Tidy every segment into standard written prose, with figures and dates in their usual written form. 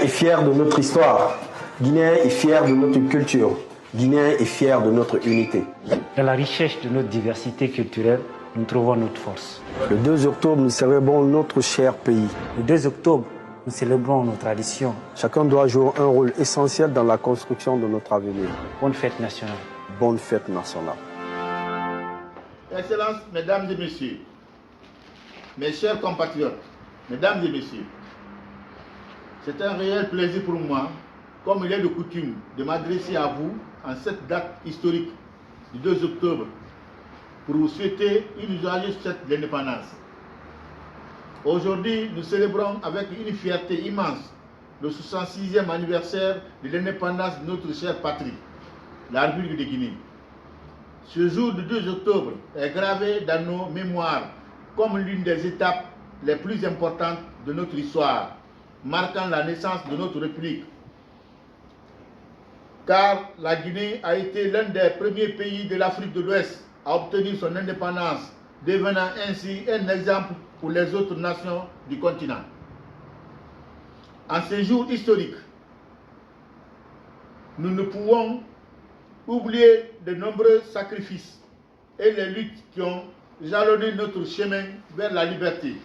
est fier de notre histoire. Guinéen est fier de notre culture. Guinéen est fier de notre unité. Dans la richesse de notre diversité culturelle, nous trouvons notre force. Le 2 octobre, nous célébrons notre cher pays. Le 2 octobre, nous célébrons nos traditions. Chacun doit jouer un rôle essentiel dans la construction de notre avenir. Bonne fête nationale. Bonne fête nationale. Excellences, Mesdames et Messieurs, mes chers compatriotes, Mesdames et Messieurs, c'est un réel plaisir pour moi, comme il est de coutume, de m'adresser à vous en cette date historique du 2 octobre pour vous souhaiter une joyeuse fête de l'indépendance. Aujourd'hui, nous célébrons avec une fierté immense le 66e anniversaire de l'indépendance de notre chère patrie, la République de Guinée. Ce jour du 2 octobre est gravé dans nos mémoires comme l'une des étapes les plus importantes de notre histoire, marquant la naissance de notre République. Car la Guinée a été l'un des premiers pays de l'Afrique de l'Ouest à obtenir son indépendance, devenant ainsi un exemple pour les autres nations du continent. En ce jour historique, nous ne pouvons oublier de nombreux sacrifices et les luttes qui ont jalonné notre chemin vers la liberté.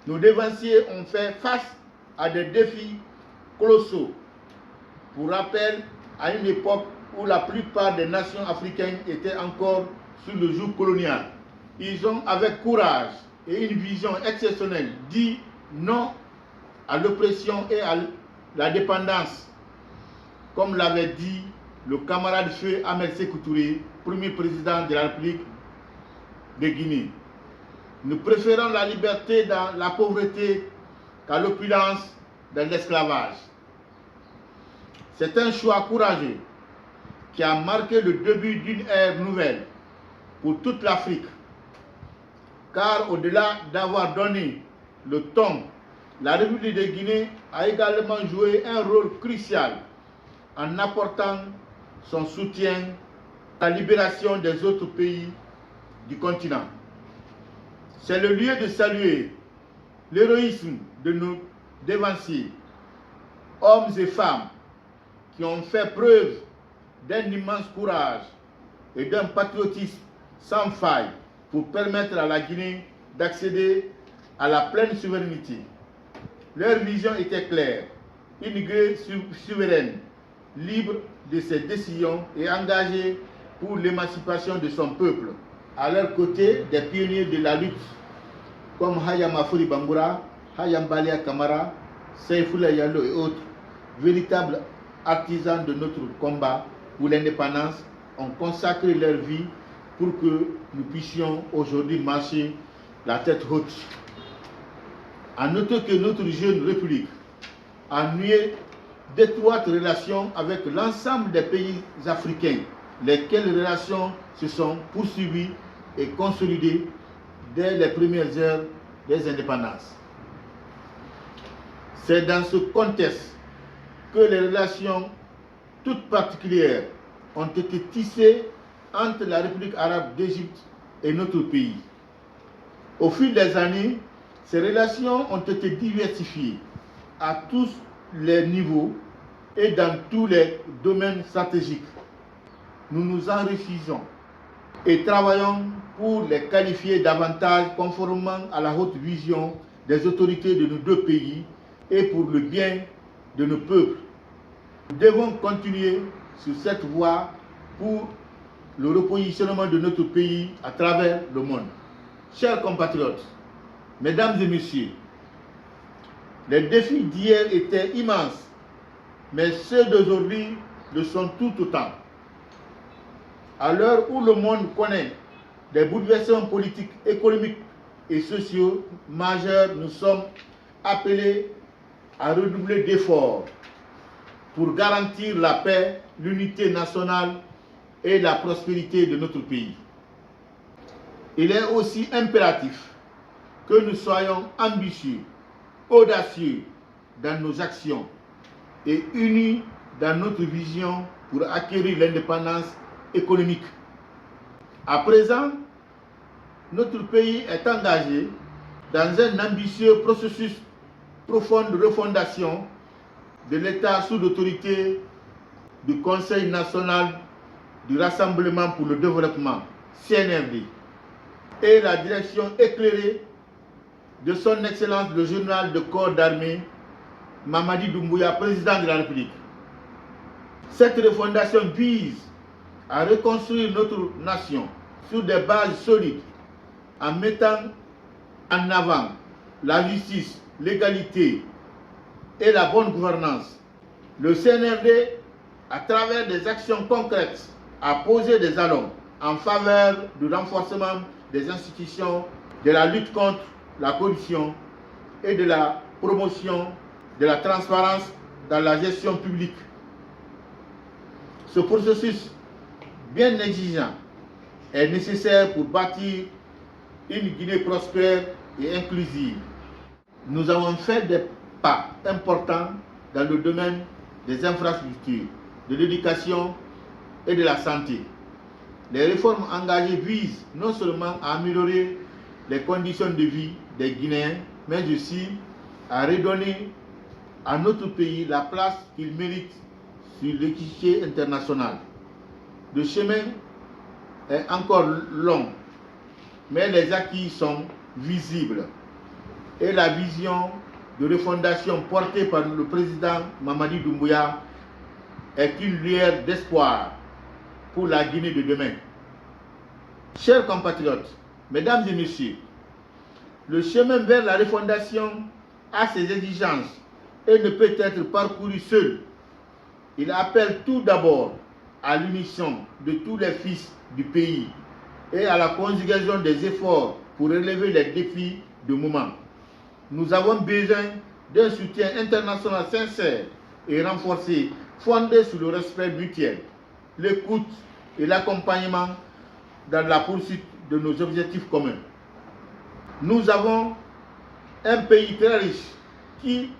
Nos dévanciers ont fait face à des défis colossaux. Pour rappel, à une époque où la plupart des nations africaines étaient encore sous le joug colonial, ils ont avec courage et une vision exceptionnelle dit non à l'oppression et à la dépendance, comme l'avait dit le camarade feu Ahmed Sékou Touré, premier président de la République de Guinée. Nous préférons la liberté dans la pauvreté qu'à l'opulence dans l'esclavage. C'est un choix courageux qui a marqué le début d'une ère nouvelle pour toute l'Afrique. Car au-delà d'avoir donné le ton, la République de Guinée a également joué un rôle crucial en apportant son soutien à la libération des autres pays du continent. C'est le lieu de saluer l'héroïsme de nos dévanciers, hommes et femmes qui ont fait preuve d'un immense courage et d'un patriotisme sans faille pour permettre à la Guinée d'accéder à la pleine souveraineté. Leur vision était claire, une Guinée souveraine, libre de ses décisions et engagée pour l'émancipation de son peuple. À leur côté, des pionniers de la lutte comme Hayam Afori Bangura, Hayam Balia Kamara, Seyfoula Yalo et autres, véritables artisans de notre combat pour l'indépendance, ont consacré leur vie pour que nous puissions aujourd'hui marcher la tête haute. À noter que notre jeune République a noué d'étroites relations avec l'ensemble des pays africains, lesquelles relations se sont poursuivies et consolidées dès les premières heures des indépendances. C'est dans ce contexte que les relations toutes particulières ont été tissées entre la République arabe d'Égypte et notre pays. Au fil des années, ces relations ont été diversifiées à tous les niveaux et dans tous les domaines stratégiques. Nous nous enrichissons et travaillons pour les qualifier davantage conformément à la haute vision des autorités de nos deux pays et pour le bien de nos peuples. Nous devons continuer sur cette voie pour le repositionnement de notre pays à travers le monde. Chers compatriotes, Mesdames et Messieurs, les défis d'hier étaient immenses, mais ceux d'aujourd'hui le sont tout autant. À l'heure où le monde connaît des bouleversements politiques, économiques et sociaux majeurs, nous sommes appelés à redoubler d'efforts pour garantir la paix, l'unité nationale et la prospérité de notre pays. Il est aussi impératif que nous soyons ambitieux, audacieux dans nos actions et unis dans notre vision pour acquérir l'indépendance économique. À présent, notre pays est engagé dans un ambitieux processus profond de refondation de l'État sous l'autorité du Conseil national du Rassemblement pour le développement, CNRD, et la direction éclairée de son Excellence le général de corps d'armée, Mamadi Doumbouya, président de la République. Cette refondation vise à reconstruire notre nation sur des bases solides en mettant en avant la justice, l'égalité et la bonne gouvernance. Le CNRD, à travers des actions concrètes, a posé des jalons en faveur du renforcement des institutions, de la lutte contre la corruption et de la promotion de la transparence dans la gestion publique. Ce processus bien exigeant est nécessaire pour bâtir une Guinée prospère et inclusive. Nous avons fait des pas importants dans le domaine des infrastructures, de l'éducation et de la santé. Les réformes engagées visent non seulement à améliorer les conditions de vie des Guinéens, mais aussi à redonner à notre pays la place qu'il mérite sur l'échiquier international. Le chemin est encore long, mais les acquis sont visibles et la vision de refondation portée par le président Mamadi Doumbouya est une lueur d'espoir pour la Guinée de demain. Chers compatriotes, mesdames et messieurs, le chemin vers la refondation a ses exigences et ne peut être parcouru seul. Il appelle tout d'abord à l'unisson de tous les fils du pays et à la conjugaison des efforts pour relever les défis du moment. Nous avons besoin d'un soutien international sincère et renforcé, fondé sur le respect mutuel, l'écoute et l'accompagnement dans la poursuite de nos objectifs communs. Nous avons un pays très riche qui,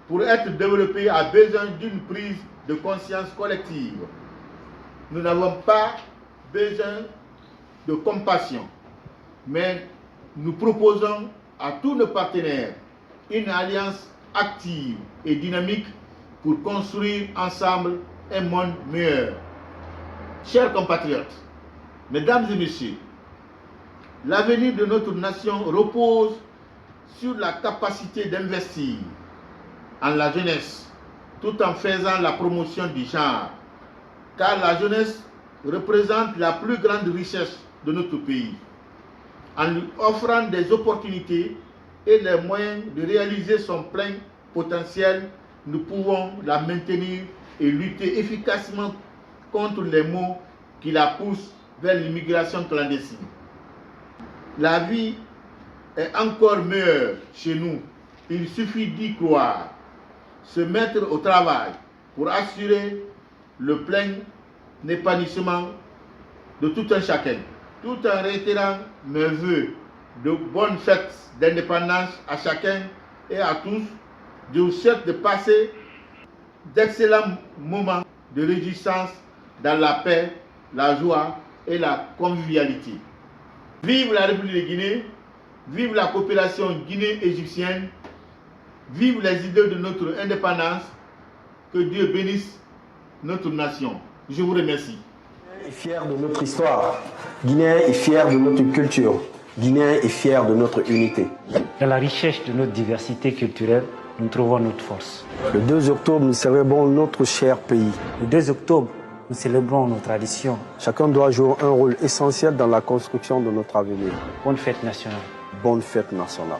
pour être développé, a besoin d'une prise de conscience collective. Nous n'avons pas besoin de compassion, mais nous proposons à tous nos partenaires une alliance active et dynamique pour construire ensemble un monde meilleur. Chers compatriotes, mesdames et messieurs, l'avenir de notre nation repose sur la capacité d'investir en la jeunesse, tout en faisant la promotion du genre, car la jeunesse représente la plus grande richesse de notre pays. En lui offrant des opportunités et les moyens de réaliser son plein potentiel, nous pouvons la maintenir et lutter efficacement contre les maux qui la poussent vers l'immigration clandestine. La vie est encore meilleure chez nous. Il suffit d'y croire, se mettre au travail pour assurer le plein épanouissement de tout un chacun. Tout en réitérant mes vœux de bonnes fêtes d'indépendance à chacun et à tous, je vous souhaite de passer d'excellents moments de réjouissance dans la paix, la joie et la convivialité. Vive la République de Guinée, vive la coopération guinéo-égyptienne, vive les idées de notre indépendance, que Dieu bénisse notre nation. Je vous remercie. Guinée est fier de notre histoire, Guinée est fier de notre culture, Guinée est fier de notre unité. Dans la richesse de notre diversité culturelle, nous trouvons notre force. Le 2 octobre, nous célébrons notre cher pays. Le 2 octobre, nous célébrons nos traditions. Chacun doit jouer un rôle essentiel dans la construction de notre avenir. Bonne fête nationale. Bonne fête nationale.